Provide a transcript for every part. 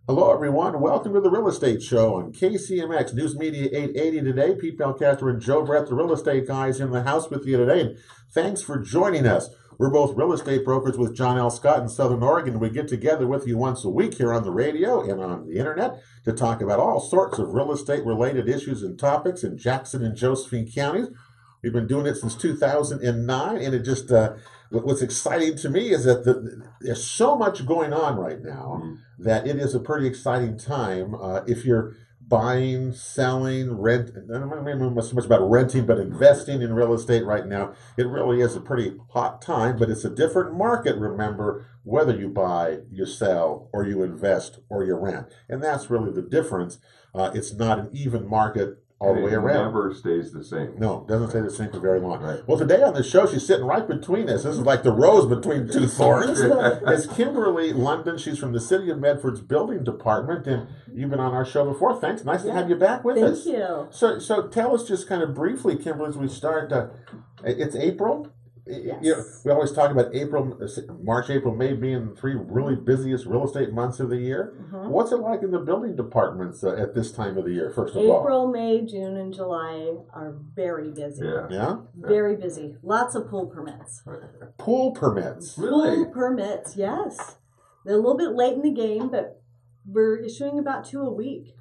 Hello, everyone. Welcome to the Real Estate Show on KCMX News Media 880 today. Pete Belcastro and Joe Brett, the real estate guys, in the house with you today. And thanks for joining us. We're both real estate brokers with John L. Scott in Southern Oregon. We get together with you once a week here on the radio and on the internet to talk about all sorts of real estate related issues and topics in Jackson and Josephine counties. We've been doing it since 2009, and it just what's exciting to me is that there's so much going on right now that it is a pretty exciting time if you're buying, selling, rent. I don't know so much about renting, but investing in real estate right now. It really is a pretty hot time, but it's a different market. Remember, whether you buy, you sell, or you invest, or you rent, and that's really the difference. It's not an even market all the way around. It never stays the same. No, it doesn't stay the same for very long. Right. Well, today on the show, she's sitting right between us. This is like the rose between two thorns. It's KImberly London. She's from the City of Medford's building department, and you've been on our show before. Thanks. Nice to have you back with us. Thank you. So tell us just kind of briefly, Kimberly, as we start. It's April. Yes. You know, we always talk about April, March, April, May being the three really busiest real estate months of the year. What's it like in the building departments at this time of the year, first of all? April, May, June, and July are very busy. Yeah? Very busy. Lots of pool permits. Pool permits. Really? Pool permits, yes. They're a little bit late in the game, but we're issuing about 2 a week.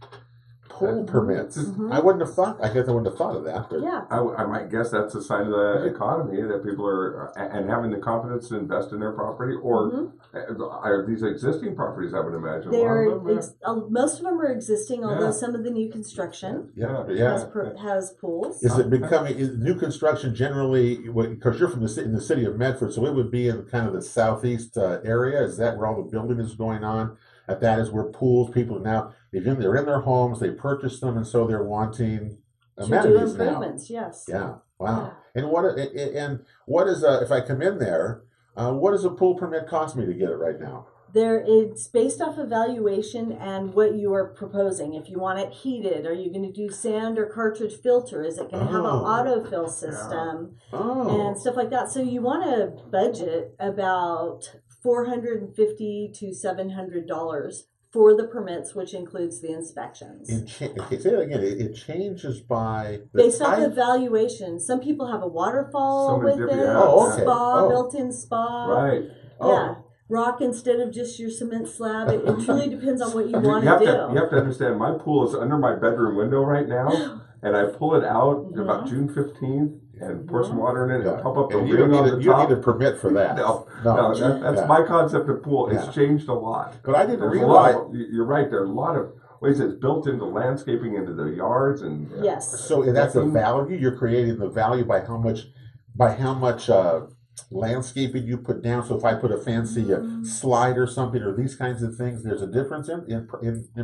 Pool permits. I wouldn't have thought. I guess I wouldn't have thought of that. But Yeah. I might guess that's a sign of the economy that people are and having the confidence to invest in their property, or are these existing properties? I would imagine. They A lot are of them, most of them are existing, although Yeah. some of the new construction has pools. Is it becoming new construction generally? Because you're from in the city of Medford, so it would be in kind of the southeast area. Is that where all the building is going on? That is where pools. People now they're in their homes. They purchased them, and so they're wanting amenities to do improvements. now. Yes. Yeah. Wow. Yeah. And what is if I come in there? What does a pool permit cost me to get it right now? It's based off evaluation and what you are proposing. If you want it heated, are you going to do sand or cartridge filter? Is it going to have an autofill system and stuff like that? So you want to budget about $450 to $700 for the permits, which includes the inspections. Say that again. It changes by based off evaluation. Some people have a waterfall with it, spa, built-in spa. Right. Yeah. Rock instead of just your cement slab. It truly depends on what you want to do. You have to understand, my pool is under my bedroom window right now, and I pull it out about June 15th and pour some water in it and pump up the ring on the top. You don't need a permit for that. No, that's my concept of pool. It's changed a lot. But I didn't realize. You're right. There are a lot of ways it's built into landscaping, into the yards, and yes. So that's a value. You're creating the value by how much landscaping you put down. So if I put a fancy slide or something, or these kinds of things, there's a difference in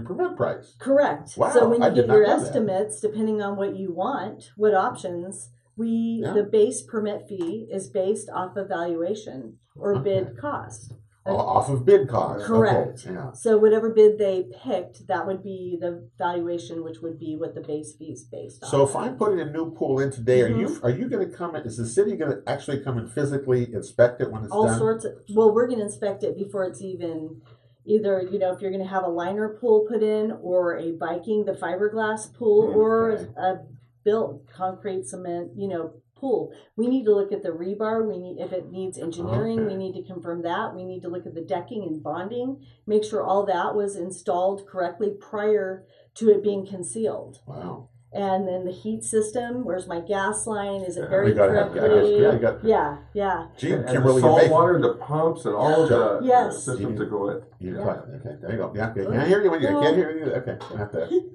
permit price. Correct. Wow, So when you get your estimates, depending on what you want, what options, the base permit fee is based off of valuation or bid cost. Off of bid cost. Correct. Okay. Yeah. So whatever bid they picked, that would be the valuation, which would be what the base fee is based on. So if I'm putting a new pool in today, are you going to come? Is the city going to actually come and physically inspect it when it's done? All sorts of. Well, we're going to inspect it before it's even. Either if you're going to have a liner pool put in, or a Viking, the fiberglass pool, or a built concrete cement, pool. We need to look at the rebar. If it needs engineering, we need to confirm that. We need to look at the decking and bonding, make sure all that was installed correctly prior to it being concealed. Wow. And then the heat system. Where's my gas line? Is it buried correctly? Yeah. Gee, and Kimberly, the salt water, the pumps, and all of the systems to go with. Okay, there you go. Yeah, okay. I hear you. I can't hear you. Okay, not that.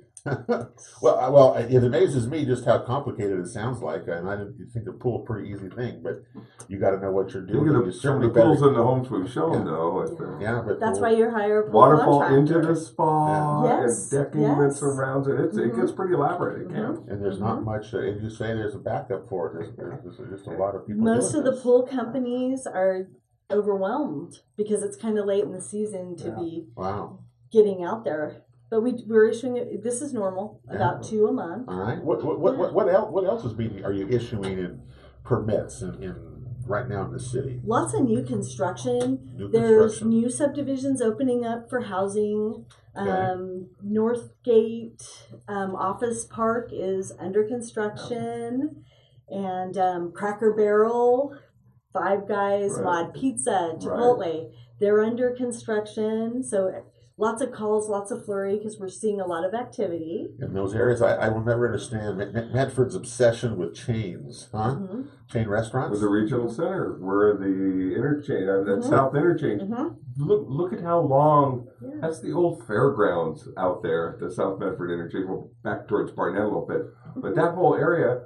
Well, it amazes me just how complicated it sounds like, and I didn't think the pool is a pretty easy thing, but you got to know what you're doing. Some of the pools in the homes we've shown, though. But that's why you hire a pool waterfall contractor. into the spa and decking that surrounds it. It gets pretty elaborate. It can. And there's not much. If you say there's a backup for it, there's just a lot of people. Most of the pool companies are overwhelmed because it's kind of late in the season to be getting out there. But we're issuing it. This is normal, about 2 a month. All right. What else is are you issuing in permits in right now in the city? Lots of new construction. New There's construction. new subdivisions opening up for housing. Okay. Northgate Office Park is under construction. And Cracker Barrel, Five Guys, Right. Mod Pizza, Chipotle, they're under construction. So lots of calls, lots of flurry because we're seeing a lot of activity. In those areas, I will never understand Medford's obsession with chains, huh? Mm-hmm. Chain restaurants? With the regional center, where the interchange, that South Interchange. Look at how long. Yeah. That's the old fairgrounds out there, the South Medford Interchange. Well, back towards Barnett a little bit, but that whole area,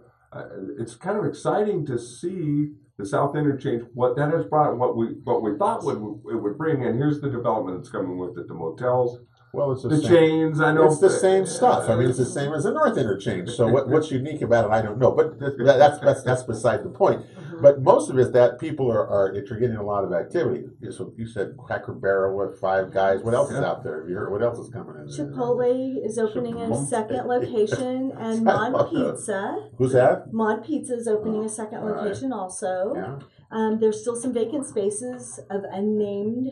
it's kind of exciting to see the South Interchange, what that has brought, what we thought it would bring, and here's the development that's coming with it: the motels, Well, it's the chains. I know it's the same stuff. I mean, it's the same as the North Interchange. So what's unique about it, I don't know. But that's beside the point. But most of it is that people are you're getting a lot of activity. So you said Cracker Barrel with Five Guys. What else is out there? Have you heard? What else is coming in? Chipotle is opening a second location, and Mod Pizza. Who's that? Mod Pizza is opening a second location also. Yeah. There's still some vacant spaces of unnamed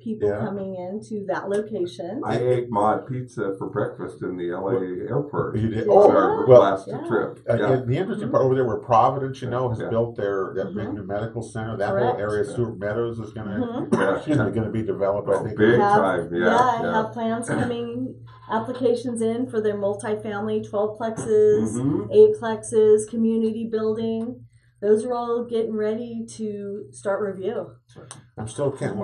people coming into that location. I ate Mod Pizza for breakfast in the LA airport. You did? Our last trip. The interesting part over there where Providence, has built that big new medical center, that whole area, Stewart Meadows is going to be developed, I think. Big time, have plans coming, applications in for their multifamily 12plexes, 8plexes, community building. Those are all getting ready to start review. I still can't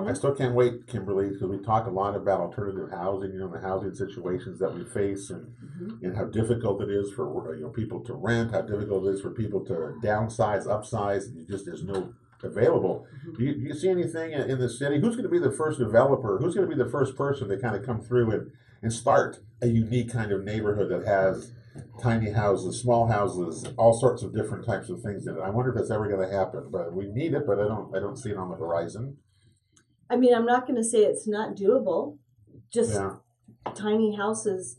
wait, Kimberly, because we talk a lot about alternative housing, the housing situations that we face, and how difficult it is for people to rent, how difficult it is for people to downsize, upsize. There's no available. Do you see anything in the city? Who's going to be the first developer? Who's going to be the first person to kind of come through and start a unique kind of neighborhood that has tiny houses, small houses, all sorts of different types of things in it? I wonder if that's ever going to happen. But we need it, but I don't see it on the horizon. I mean, I'm not going to say it's not doable. Just tiny houses.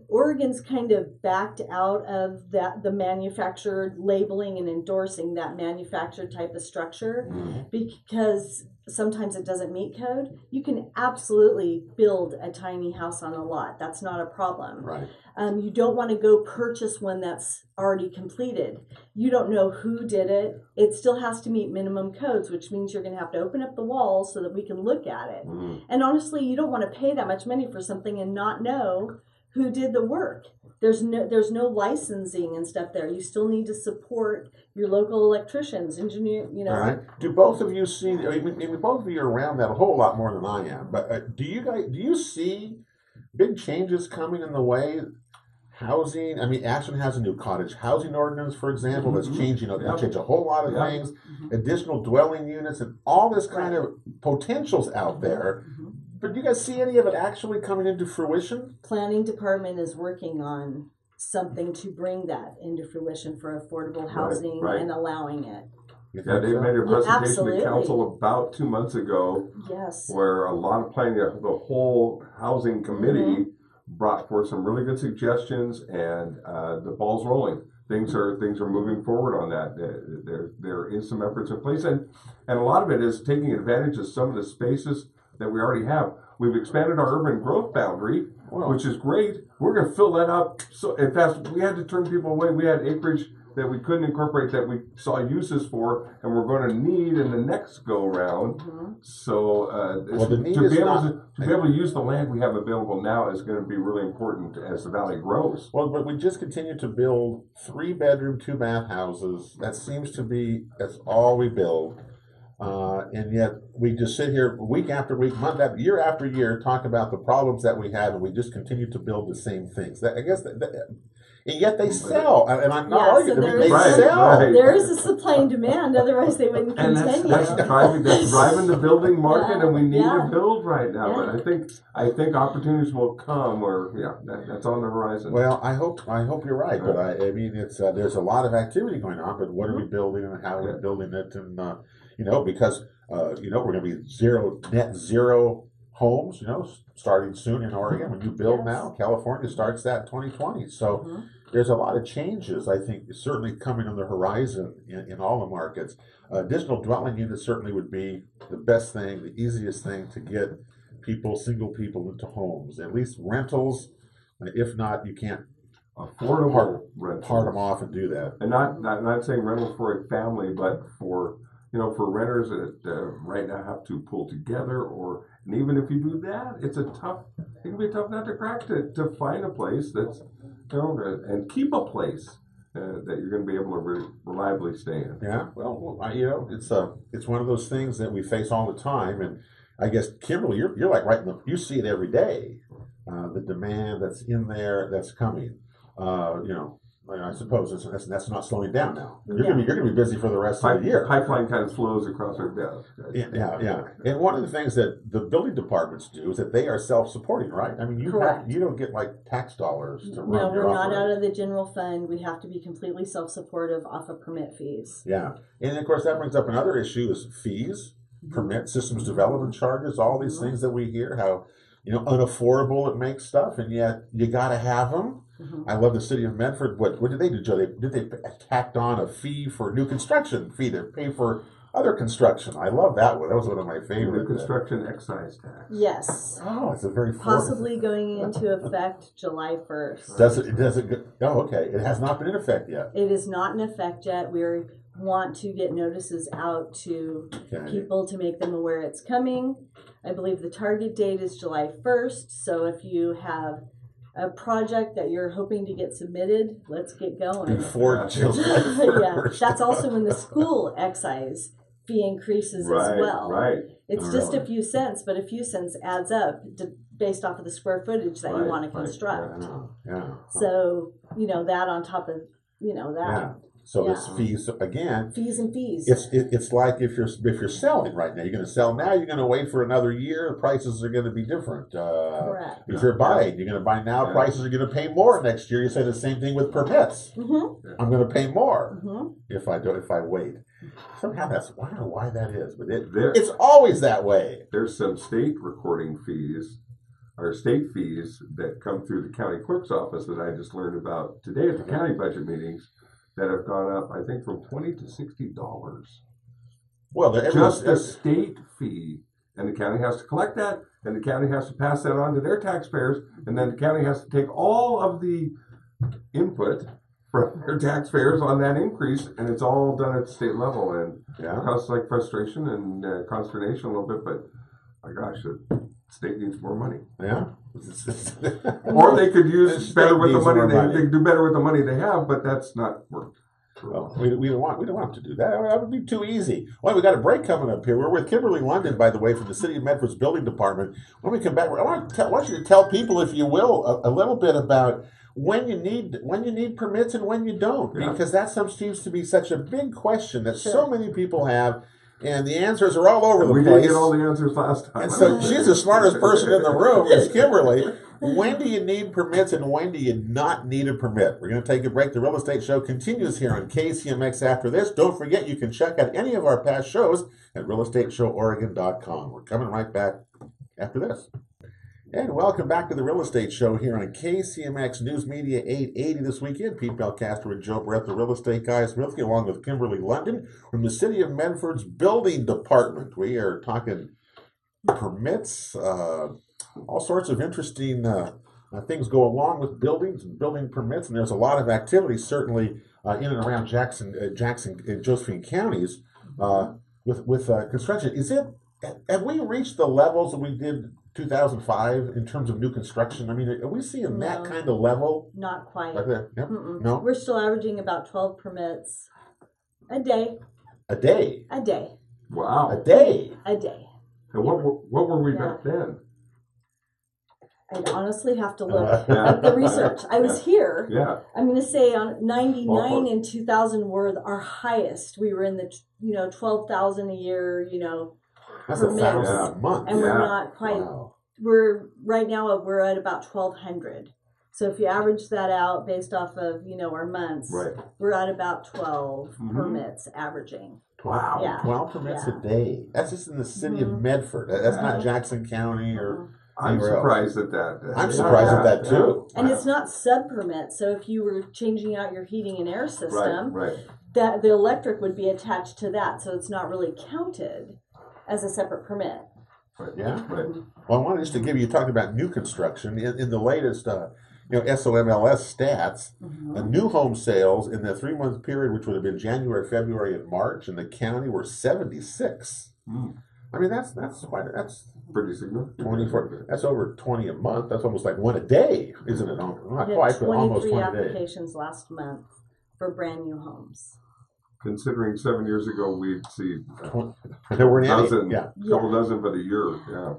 Oregon's kind of backed out of the manufactured labeling and endorsing that manufactured type of structure because sometimes it doesn't meet code. You can absolutely build a tiny house on a lot. That's not a problem. Right. You don't want to go purchase one that's already completed. You don't know who did it. It still has to meet minimum codes, which means you're going to have to open up the walls so that we can look at it. And honestly, you don't want to pay that much money for something and not know who did the work. There's no licensing and stuff there. You still need to support your local electricians, engineer. All right. Do both of you see? I mean, both of you are around that a whole lot more than I am. But do you see big changes coming in the way? Housing. I mean, Ashland has a new cottage housing ordinance, for example, that's changing. It'll change a whole lot of things. Additional dwelling units and all this kind of potentials out there. But do you guys see any of it actually coming into fruition? Planning department is working on something to bring that into fruition for affordable housing and allowing it. Yeah, they made a presentation to council about 2 months ago. Yes. Where a lot of planning, the whole housing committee brought forth some really good suggestions, and the ball's rolling. Things are moving forward on that. There is some efforts in place, and a lot of it is taking advantage of some of the spaces that we already have. We've expanded our urban growth boundary, which is great. We're going to fill that up. So, in fact, we had to turn people away. We had acreage that we couldn't incorporate that we saw uses for, and we're going to need in the next go round. So, to be able to use the land we have available now is going to be really important as the valley grows. Well, but we just continue to build 3-bedroom, 2-bath houses. That's all we build. And yet we just sit here week after week, year after year, talk about the problems that we have, and we just continue to build the same things. And yet they sell, and I'm not arguing. So they sell. There is a supply and demand, otherwise they wouldn't continue. That's driving the building market, and we need to build right now. But I think opportunities will come where that's on the horizon. Well, I hope you're right, but I mean it's there's a lot of activity going on. But what are we building, and how are we building it, and because we're going to be net zero homes, starting soon in Oregon. When you build now, California starts that in 2020. So, there's a lot of changes, I think, certainly coming on the horizon in all the markets. Additional dwelling units certainly would be the best thing, the easiest thing to get people, single people, into homes. At least rentals, if not, you can't Affordable rentals. part them off and do that. And not saying rentals for a family, but for for renters that right now have to pull together, and even if you do that, it can be a tough nut to crack to find a place that's and keep a place that you're going to be able to reliably stay in. Yeah, well, it's one of those things that we face all the time, and I guess Kimberly, you're like you see it every day, the demand that's in there, that's coming. I suppose that's not slowing down now. You're gonna be busy for the rest of the year. Pipeline kind of flows across our desk. Yeah. And one of the things that the building departments do is that they are self-supporting, right? I mean, you don't get like tax dollars to run. No, we're not operation. out of the general fund. We have to be completely self-supportive off of permit fees. Yeah, and of course that brings up another issue: is fees, permit, systems development charges, all these things that we hear how unaffordable it makes stuff, and yet you got to have them. I love the City of Medford. What did they do, Joe? Did they tacked on a fee for new construction, fee to pay for other construction? I love that one. That was one of my favorite. New construction excise tax. Yes. Oh, it's a very possibly going into effect July 1st. Does it? Oh, okay. It has not been in effect yet. It is not in effect yet. We want to get notices out to people to make them aware it's coming. I believe the target date is July 1st. So if you have a project that you're hoping to get submitted, let's get going. Before July 1st. Yeah, that's also when the school excise fee increases as well. Right. It's just a few cents, but a few cents adds up based off of the square footage that you want to construct. Yeah. So, that on top of, that. Yeah. So it's fees again. Fees and fees. It's like if you're selling right now, you're going to sell now. You're going to wait for another year. The prices are going to be different. Correct. If you're buying, you're going to buy now. Prices are going to pay more next year. You say the same thing with permits. I'm going to pay more if I wait. Somehow I don't know why that is, but it's always that way. There's some state recording fees or state fees that come through the county clerk's office that I just learned about today at the county budget meetings. That have gone up, I think, from $20 to $60. Well, just a state fee, and the county has to collect that, and the county has to pass that on to their taxpayers, and then the county has to take all of the input from their taxpayers on that increase, and it's all done at the state level, and it causes like frustration and consternation a little bit. But my gosh, the state needs more money. Yeah. Or they could use better with the money. They could do better with the money they have, but that's not worked. Well, we don't want to do that. That would be too easy. Well, we got a break coming up here. We're with KImberly London, by the way, from the City of Medford's building department. When we come back, I want you to tell people, if you will, a little bit about when you need permits and when you don't, because that seems to be such a big question that so many people have. And the answers are all over the place. We didn't get all the answers last time. And so she's the smartest person in the room, is KImberly. When do you need permits and when do you not need a permit? We're going to take a break. The Real Estate Show continues here on KCMX after this. Don't forget, you can check out any of our past shows at realestateshowOregon.com. We're coming right back after this. And welcome back to the Real Estate Show here on KCMX News Media 880 this weekend. Pete Belcastro and Joe Brett, the Real Estate Guys, with you, along with KImberly London from the City of Medford's Building Department. We are talking permits, all sorts of interesting things go along with buildings and building permits, and there's a lot of activity certainly in and around Jackson and Josephine counties with construction. Have we reached the levels that we did 2005 in terms of new construction? I mean, are we seeing that kind of level? Not quite. Like that? Yep. No. We're still averaging about 12 permits a day. A day. A day. Wow. A day. A day. And what were we back then? I'd honestly have to look at the research. I was here. Yeah. I'm going to say on 99 and 2000 were our highest. We were in the 12,000 a year. That's permits. 1,000 a month. And we're not quite. Wow. We're right now. We're at about 1,200. So if you average that out based off of our months, we're at about 12 permits averaging. Wow. Yeah. 12 permits a day. That's just in the City of Medford. That's not Jackson County or I'm anywhere else. surprised at that. I'm surprised at that too. And it's not sub-permit, so if you were changing out your heating and air system, Right. that the electric would be attached to that, so it's not really counted as a separate permit. Right. Yeah. Right. Well, I wanted just to give you, talking about new construction, in the latest SOMLS stats, the new home sales in the 3-month period, which would have been January, February, and March in the county, were 76. I mean, that's Pretty significant. 24. That's over 20 a month. That's almost like one a day, isn't it? Not We had quite, but almost 23 one a day. applications last month for brand new homes. Considering 7 years ago we'd see There weren't any. dozen, Yeah. couple dozen for the year. Yeah.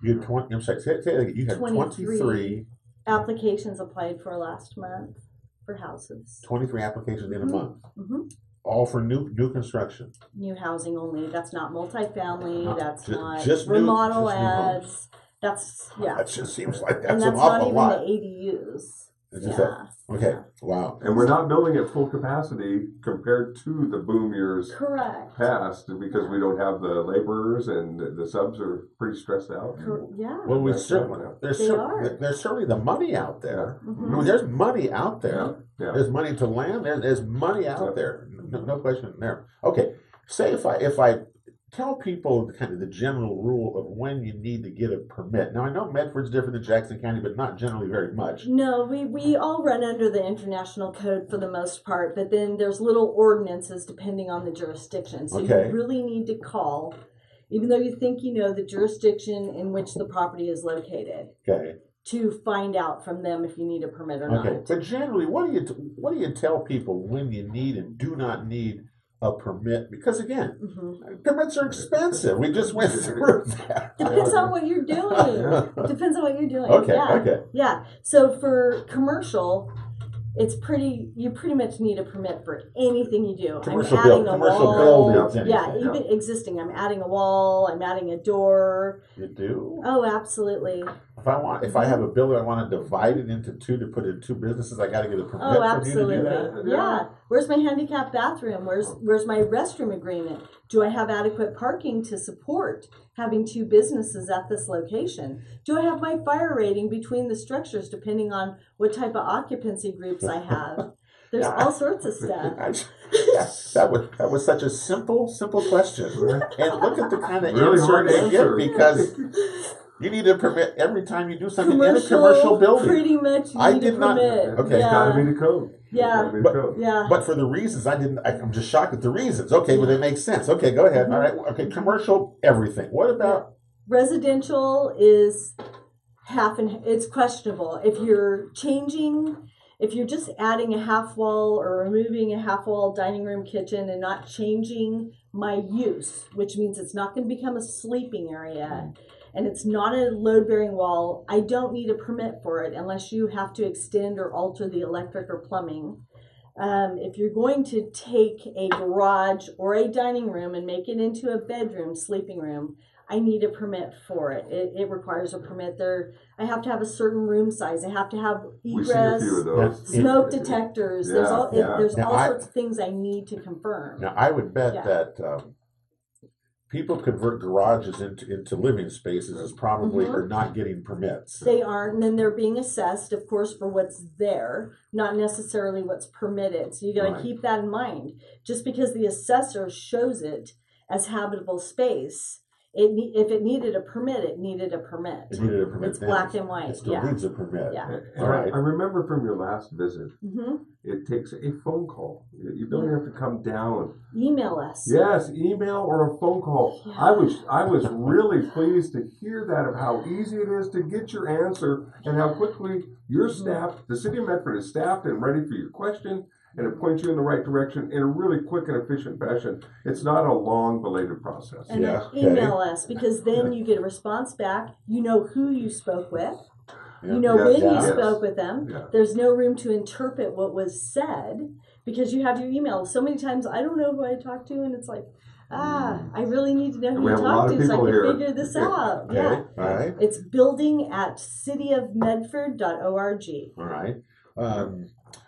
You had 20. I'm sorry. Say it again. You had 23 applications applied for last month for houses. 23 applications in a month. Mm-hmm. All for new construction. New housing only. That's not multifamily. That's not just remodel just new homes. ads. That's That just seems like and that's an that's not awful even lot. the ADUs. It's just okay. Wow. And we're not building at full capacity compared to the boom years Correct. past because we don't have the laborers and the subs are pretty stressed out. Yeah. Well, That's there's certainly the money out there. Mm-hmm. I mean, there's money out there. Yeah. There's money to land. There's money out there. No question there. Okay. Say if I tell people kind of the general rule of when you need to get a permit. Now I know Medford's different than Jackson County, but not generally very much. No, we all run under the international code for the most part, but then there's little ordinances depending on the jurisdiction. So Okay. you really need to call, even though you think you know the jurisdiction in which the property is located, Okay. to find out from them if you need a permit or Okay. not. But generally, what do you tell people when you need and do not need a permit? Because again, permits are expensive. We just went through that. Depends on what you're doing. Depends on what you're doing. Okay. Yeah. Okay. Yeah. So for commercial, you pretty much need a permit for anything you do. Commercial I'm adding a commercial wall. buildings. Yeah, Anything. even existing. I'm adding a wall. I'm adding a door. You do. Oh, absolutely. If I have a building, I want to divide it into two to put in two businesses. I got to get a permit Oh, from absolutely. you to do that. Yeah. Where's my handicap bathroom? Where's my restroom agreement? Do I have adequate parking to support having two businesses at this location? Do I have my fire rating between the structures depending on what type of occupancy groups I have? There's all sorts of stuff. That was such a simple question, and look at the kind of Really answer hard they answer. give because you need a permit every time you do something in a commercial building. Pretty much I need did a not- permit. okay. It's got to be the code. Yeah. It's gotta be the code. Yeah. But for the reasons I'm just shocked at the reasons. Okay, well they make sense. Okay, go ahead. All right. Okay, commercial, everything. What about Residential is it's questionable. If you're just adding a half wall or removing a half wall dining room kitchen and not changing my use, which means it's not going to become a sleeping area and it's not a load bearing wall, I don't need a permit for it unless you have to extend or alter the electric or plumbing. If you're going to take a garage or a dining room and make it into a bedroom, sleeping room, I need a permit for it. It requires a permit. I have to have a certain room size. I have to have We see a few of egress, those. smoke detectors. There's all Now, sorts of things I need to confirm. now? I would bet Yeah. that people convert garages into living spaces is probably are not getting permits. They aren't, and then they're being assessed, of course, for what's there, not necessarily what's permitted. So you got to Right. keep that in mind. Just because the assessor shows it as habitable space, if it needed a permit, it needed a permit. It needed a permit. It's then. black and white. It still needs a permit. Yeah. And All right. I remember from your last visit, Mm-hmm. it takes a phone call. You don't have to come down. Email us. Yes, email or a phone call. Yeah. I was really pleased to hear that of how easy it is to get your answer and how quickly your staff, the City of Medford is staffed and ready for your question, and it points you in the right direction in a really quick and efficient fashion. It's not a long, belated process. And Yeah, okay. email us because then you get a response back. You know who you spoke with. Yeah. You know Yes, when yes. you spoke with them. Yeah. There's no room to interpret what was said because you have your email. So many times I don't know who I talked to, and it's like, I really need to know And who we you have a lot talked of to so I people can here. figure this Okay. out. Okay. Yeah. All right. It's building@cityofmedford.org. All right.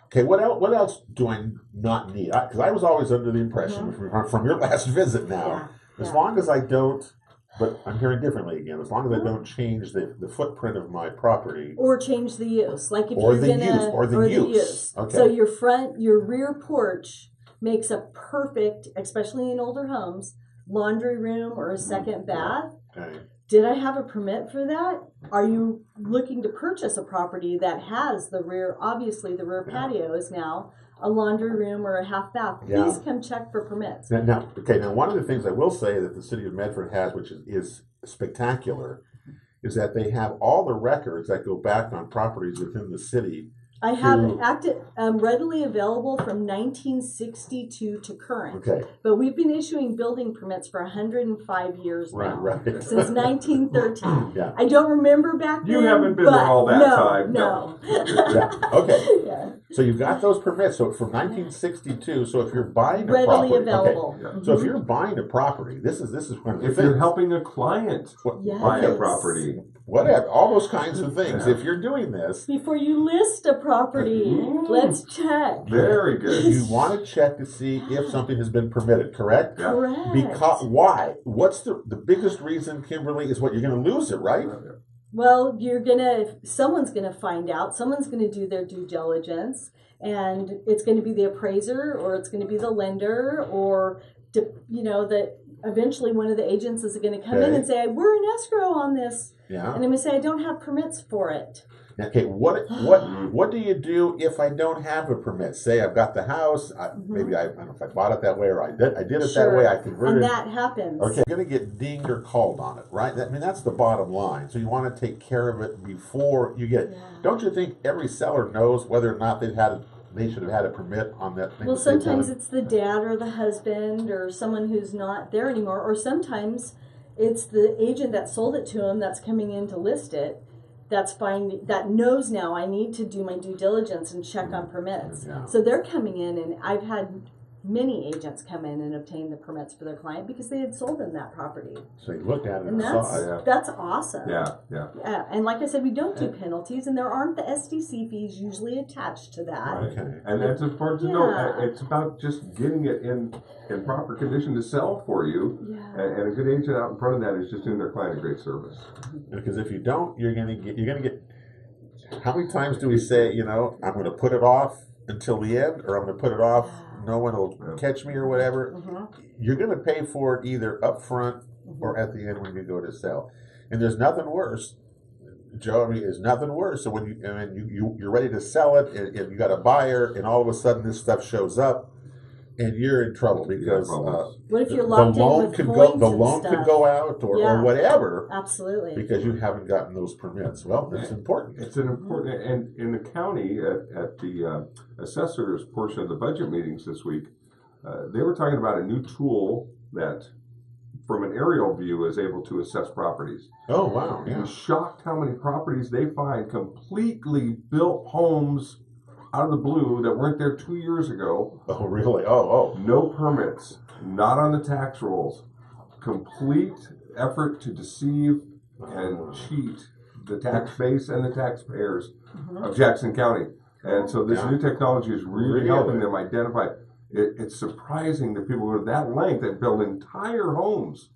Okay. What else do I not need? Because I was always under the impression from your last visit. Now, Yeah. as Yeah. long as I don't But I'm hearing differently again. As long as I don't change the footprint of my property. Or change the use. Like if Or you're the gonna use, or the use. Okay. So your rear porch makes a perfect, especially in older homes, laundry room or a second bath. Okay. Did I have a permit for that? Are you looking to purchase a property that has the rear, obviously the rear patio is now a laundry room or a half bath? Please come check for permits. Now, one of the things I will say that the City of Medford has, which is spectacular, is that they have all the records that go back on properties within the city. I have readily available from 1962 to current. Okay. But we've been issuing building permits for 105 years now. Right. Since 1913. Yeah. I don't remember back then. You haven't been there all that time. No. Yeah. Okay. Yeah. So you've got those permits. So from 1962. So if you're buying a Readily property, available. okay. So if you're buying a property, this is one of the If things. you're helping a client buy a property, whatever, all those kinds of things. If you're doing this, before you list a property, let's check. very good. you want to check to see if something has been permitted. Correct. Yeah. Correct. Because why? What's the biggest reason, Kimberly, is what you're going to lose it, right? Well, someone's gonna find out, someone's gonna do their due diligence, and it's gonna be the appraiser, or it's gonna be the lender, or, that eventually one of the agents is gonna come in and say, we're in escrow on this. Yeah. And I'm gonna say, I don't have permits for it. Okay, what do you do if I don't have a permit? Say I've got the house, maybe I don't know if I bought it that way or I did it that way, I converted. And that happens. Okay, you're going to get dinged or called on it, right? That's the bottom line. So you want to take care of it before you get it. Yeah. Don't you think every seller knows whether or not they should have had a permit on that thing? Well, sometimes it's the dad or the husband or someone who's not there anymore, or sometimes it's the agent that sold it to him that's coming in to list it. That knows now I need to do my due diligence and check on permits. Yeah. So they're coming in, and I've had many agents come in and obtain the permits for their client because they had sold them that property. So you looked at it And saw it. that's awesome. Yeah. Yeah, and like I said, we don't do penalties, and there aren't the SDC fees usually attached to that. Okay. And that's important to know. It's about just getting it in proper condition to sell for you. Yeah. And a good agent out in front of that is just doing their client a great service. Because if you don't, you're gonna get. How many times do we say, I'm going to put it off until the end, or I'm going to put it off, no one will catch me or whatever? You're going to pay for it either up front or at the end when you go to sell. And there's nothing worse, Joe. There's nothing worse. So when you're ready to sell it, and you got a buyer, and all of a sudden this stuff shows up, and you're in trouble because what if you're locked in with points the loan could go out or whatever. Absolutely. Because you haven't gotten those permits. Well, that's important. It's an important, and in the county at the assessor's portion of the budget meetings this week, they were talking about a new tool that, from an aerial view, is able to assess properties. Oh, wow. Yeah. I'm shocked how many properties they find completely built homes out of the blue that weren't there 2 years ago. Oh, really? Oh. No permits, not on the tax rolls. Complete effort to deceive and cheat the tax base and the taxpayers of Jackson County. And so this new technology is really helping them identify. It's surprising that people go to that length and build entire homes.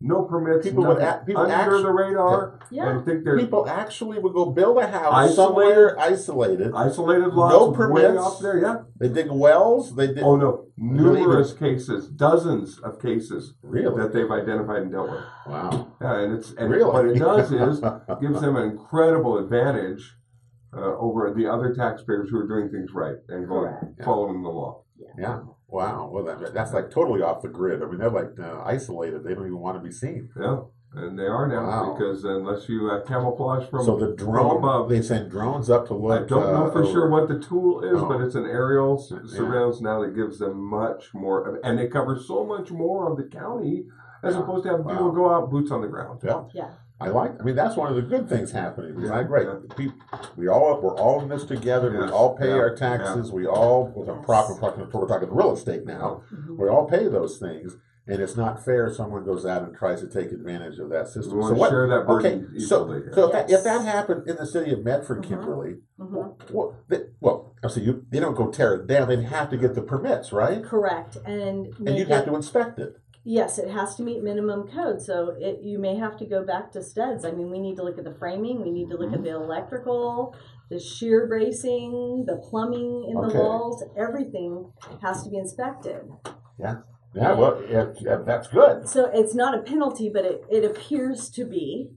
No permits, people under the radar, and think they're... People actually would go build a house somewhere isolated lots, no permits, way off there, They dig wells, they did... Oh, no. Numerous cases, dozens of cases that they've identified and dealt with. Wow. Yeah, and what it does is gives them an incredible advantage over the other taxpayers who are doing things right and following the law. Yeah. Wow. Well, that's like totally off the grid. They're like isolated. They don't even want to be seen. Yeah. And they are now because unless you camouflage from the drone above, they send drones up to look. I don't know for sure what the tool is, but it's an aerial surveillance now that gives them much more, and they cover so much more of the county as opposed to having people go out boots on the ground. Yeah. That's one of the good things happening. We're all in this together. Yes. We all pay our taxes. We all, we're talking real estate now. We all pay those things. And it's not fair if someone goes out and tries to take advantage of that system. We want to share that burden equally. So if that happened in the city of Medford, Kimberly, they don't go tear it down. They'd have to get the permits, right? Correct. And you'd have to inspect it. Yes, it has to meet minimum code. So you may have to go back to studs. I mean, we need to look at the framing. We need to look at the electrical, the shear bracing, the plumbing in the walls. Everything has to be inspected. Yeah. Yeah, well, that's good. So it's not a penalty, but it appears to be.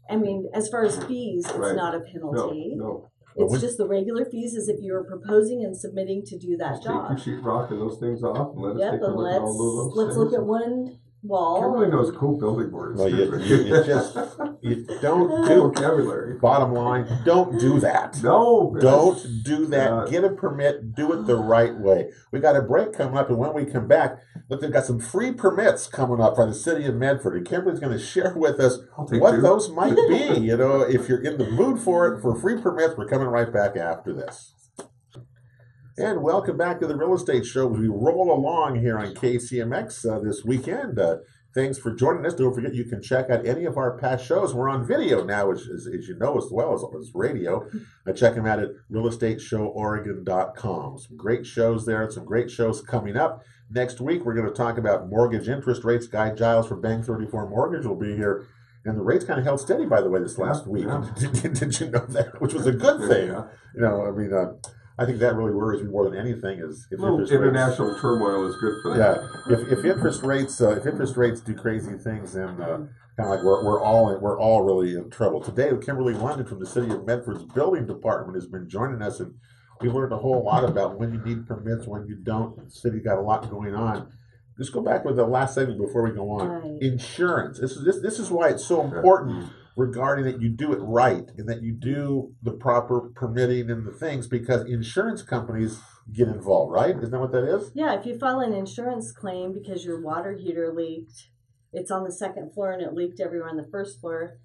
I mean, as far as fees, it's not a penalty. No. It's just the regular fees as if you were proposing and submitting to do that Just job. take your sheetrock and those things off and let us take a look at all those let's look at one wall. Kimberly knows cool building words. Well, you don't do vocabulary. Bottom line, don't do that. No. Don't do that. Get a permit. Do it the right way. We got a break coming up, and when we come back, look, they've got some free permits coming up by the City of Medford, and Kimberly's going to share with us what those might be. You know, if you're in the mood for it, for free permits, we're coming right back after this. And welcome back to the Real Estate Show. We roll along here on KCMX this weekend. Thanks for joining us. Don't forget you can check out any of our past shows. We're on video now, as you know, as well as radio. Check them out at realestateshoworegon.com. Some great shows there and some great shows coming up. Next week, we're going to talk about mortgage interest rates. Guy Giles from Bank 34 Mortgage will be here. And the rates kind of held steady, by the way, this last week. Yeah. Did you know that? Which was a good thing. Yeah. You know, I mean, I think that really worries me more than anything is if international turmoil is good for that. Yeah, if interest rates do crazy things, then kind of like we're all really in trouble. Today, KImberly London from the City of Medford's building department has been joining us, and we learned a whole lot about when you need permits, when you don't. The city got a lot going on. Just go back with the last segment before we go on. Right. Insurance. This is why it's so important. Regarding that you do it right and that you do the proper permitting and the things, because insurance companies get involved, right? Isn't that what that is? Yeah, if you file an insurance claim because your water heater leaked, it's on the second floor and it leaked everywhere on the first floor,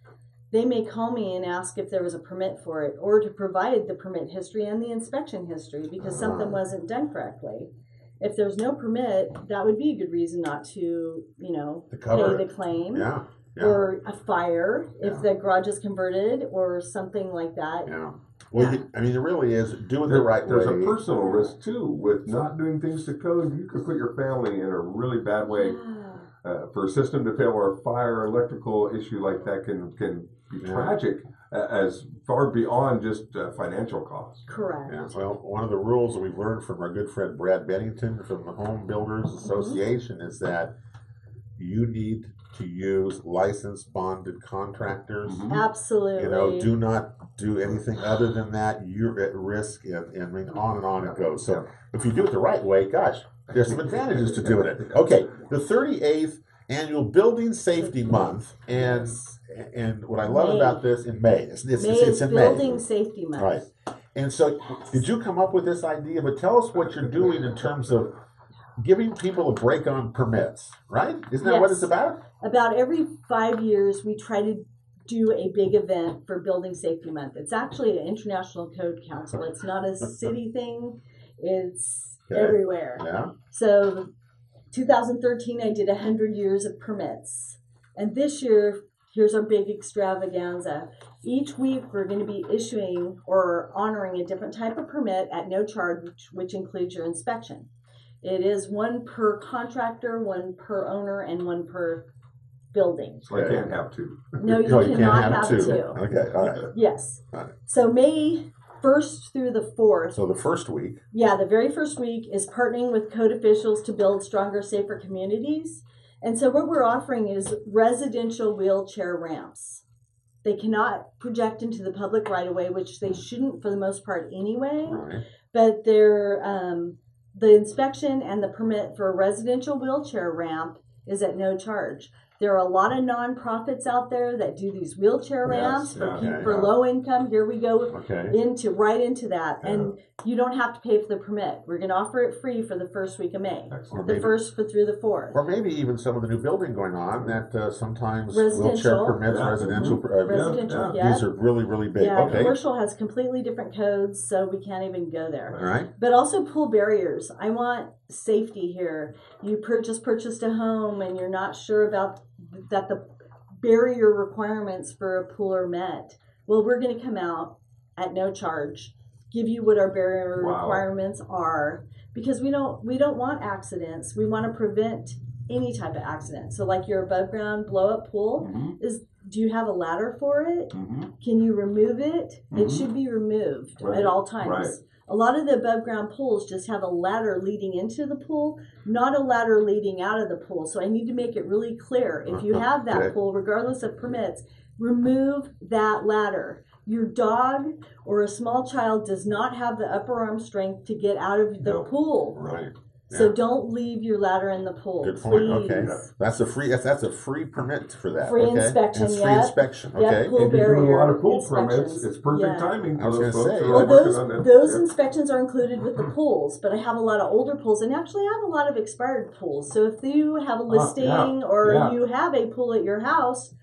they may call me and ask if there was a permit for it or to provide the permit history and the inspection history because something wasn't done correctly. If there's no permit, that would be a good reason not to, pay the claim. Yeah. Yeah. Or a fire if the garage is converted or something like that. Yeah. Well, it really is doing the right way. There's a personal risk too with not doing things to code. You could put your family in a really bad way for a system to fail or a fire, electrical issue like that can be tragic as far beyond just financial costs. Correct. Yeah. Well, one of the rules that we've learned from our good friend Brad Bennington from the Home Builders Association is that you need to use licensed bonded contractors. Absolutely. Do not do anything other than that. You're at risk, and I mean, on and on it goes. So if you do it the right way, gosh, there's some advantages to doing it. Okay, the 38th Annual Building Safety Month, and what I love about this in May, it's in Building May. Safety Month. Right. And so did you come up with this idea? But tell us what you're doing in terms of giving people a break on permits, right? Isn't that what it's about? About every 5 years, we try to do a big event for Building Safety Month. It's actually an International Code Council. It's not a city thing. It's everywhere. Yeah. So 2013, I did 100 years of permits. And this year, here's our big extravaganza. Each week, we're going to be issuing or honoring a different type of permit at no charge, which includes your inspection. It is one per contractor, one per owner, and one per building. So I can't have two. No, you cannot have two. Okay, all right. Yes. All right. So May 1st through the 4th. So the first week. Yeah, the very first week is partnering with code officials to build stronger, safer communities. And so what we're offering is residential wheelchair ramps. They cannot project into the public right away, which they shouldn't for the most part anyway. Right. But they're the inspection and the permit for a residential wheelchair ramp is at no charge. There are a lot of nonprofits out there that do these wheelchair ramps for low income. Here we go right into that. Yeah. And you don't have to pay for the permit. We're going to offer it free for the first week of May. Excellent. The 1st through the 4th. Or maybe even some of the new building going on that sometimes wheelchair permits, residential. These are really, really big. Yeah, commercial has completely different codes, so we can't even go there. All right. But also pool barriers. I want safety here. You just purchased a home and you're not sure about that the barrier requirements for a pool are met. Well, we're going to come out at no charge, give you what our barrier requirements are, because we don't want accidents. We want to prevent any type of accident. So like your above ground blow up pool, do you have a ladder for it? Can you remove it? It should be removed at all times. Right. A lot of the above ground pools just have a ladder leading into the pool, not a ladder leading out of the pool. So I need to make it really clear. If you have that pool, regardless of permits, remove that ladder. Your dog or a small child does not have the upper arm strength to get out of the pool. Right. So don't leave your ladder in the pool. Good point. Please. Okay, that's a free permit for that. Free okay? inspection. That's free inspection. Yep, Okay. pool If you're doing a lot of pool barrier permits, inspections. it's perfect timing. I was Those gonna folks say, are Well, working on that. those inspections are included with the pools, but I have a lot of older pools, and actually I have a lot of expired pools. So if you have a listing or you have a pool at your house,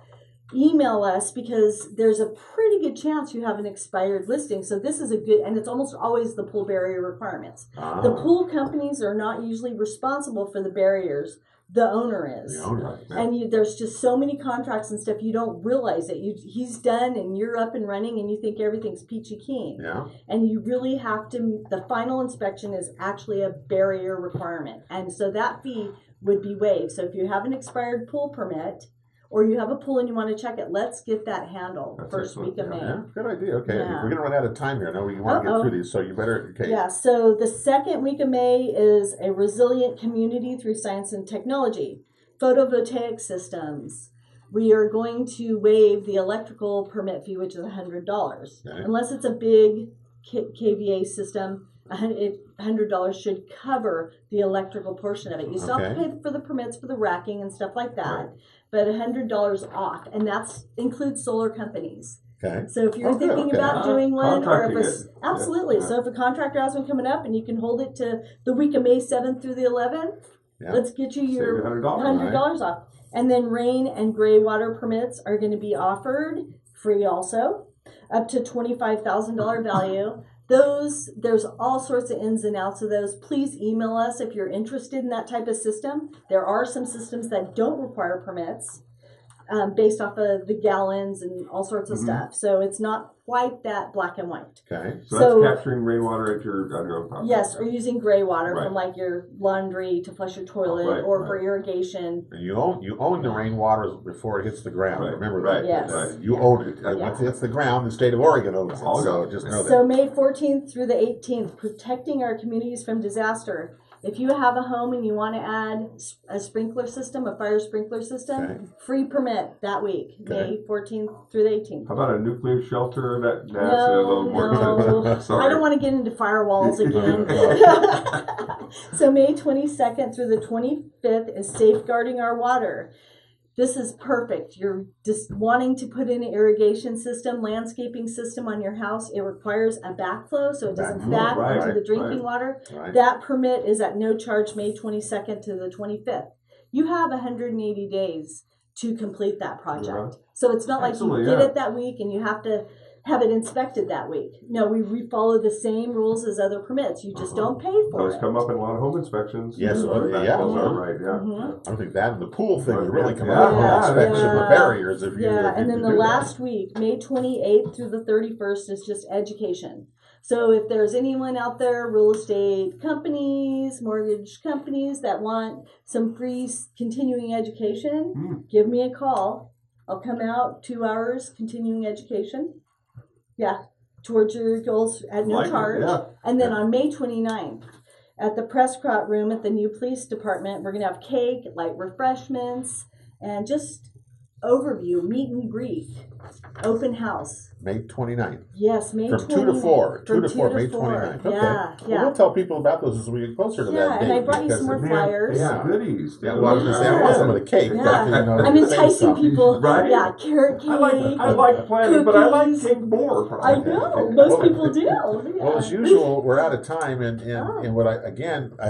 email us, because there's a pretty good chance you have an expired listing. So this is a good, and it's almost always the pool barrier requirements. The pool companies are not usually responsible for the barriers. The owner is. The owner, And there's just so many contracts and stuff, you don't realize it. He's done and you're up and running and you think everything's peachy keen. Yeah. And you really have to, the final inspection is actually a barrier requirement. And so that fee would be waived. So if you have an expired pool permit, or you have a pool and you want to check it, let's get that handled first week of May. Yeah, good idea. Okay, Yeah. we're going to run out of time here. I know we want to get through these, so you better. Okay. Yeah, so the second week of May is a resilient community through science and technology. Photovoltaic systems. We are going to waive the electrical permit fee, which is $100. Okay. Unless it's a big KVA system, $100 should cover the electrical portion of it. You still have to pay for the permits for the racking and stuff like that, but $100 off, and that includes solar companies. Okay. So if you're thinking about doing one, or if it's, absolutely. Yeah. So if a contractor has one coming up and you can hold it to the week of May 7th through the 11th, let's get you your $100 off. And then rain and gray water permits are going to be offered free also, up to $25,000 value. Those, there's all sorts of ins and outs of those. Please email us if you're interested in that type of system. There are some systems that don't require permits based off of the gallons and all sorts of stuff. So it's not quite that black and white. Okay. So that's capturing rainwater at your own property. Yes, or using gray water from like your laundry to flush your toilet or for irrigation. And you own the rainwater before it hits the ground. Remember that. Yes. You own it. Once it hits the ground, the state of Oregon owns it. So just know that. So May 14th through the 18th, protecting our communities from disaster. If you have a home and you want to add a sprinkler system, a fire sprinkler system, free permit that week, May 14th through the 18th. How about a nuclear shelter? That's a little more expensive. I don't want to get into firewalls again. So May 22nd through the 25th is safeguarding our water. This is perfect. You're just wanting to put in an irrigation system, landscaping system on your house. It requires a backflow so it doesn't back into the drinking water. That permit is at no charge May 22nd to the 25th. You have 180 days to complete that project. So it's not like you get it that week and you have to have it inspected that week. No, we follow the same rules as other permits. You just don't pay for Those it. come up in a lot of home inspections. Yes, Right, I think that and the pool thing would really come Yeah, up with inspection of barriers. If you, and then the last week, May 28th through the 31st, is just education. So if there's anyone out there, real estate companies, mortgage companies that want some free continuing education, give me a call. I'll come out 2 hours continuing education. Towards your goals at no charge. And then on May 29th, at the Prescott Room at the new police department, we're going to have cake, light refreshments, and just overview, meet and greet, open house. May 29th. Yes, May 29th. From 2 to 4. 2 to 4, May 4. 29th. Okay. Yeah. Well, we'll tell people about those as we get closer to that date. And I brought you some more flyers. Goodies. I was going to say, I want some of the cake. I'm enticing people. Right? Yeah, carrot cake. I like planning, but I like cake more. Probably. I know. Most people do. Well, as usual, we're out of time. And what I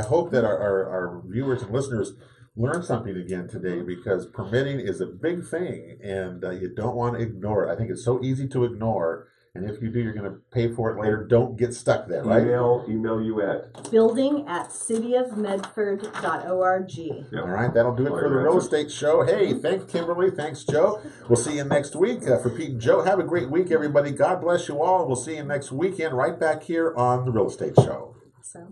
hope that our viewers and listeners learn something again today, because permitting is a big thing and you don't want to ignore it. I think it's so easy to ignore. And if you do, you're going to pay for it later. Don't get stuck there, right? Email you at building@cityofmedford.org. All right, that'll do it for the real estate show. Hey, thanks, Kimberly. Thanks, Joe. We'll see you next week. For Pete and Joe, have a great week, everybody. God bless you all. We'll see you next weekend right back here on the real estate show.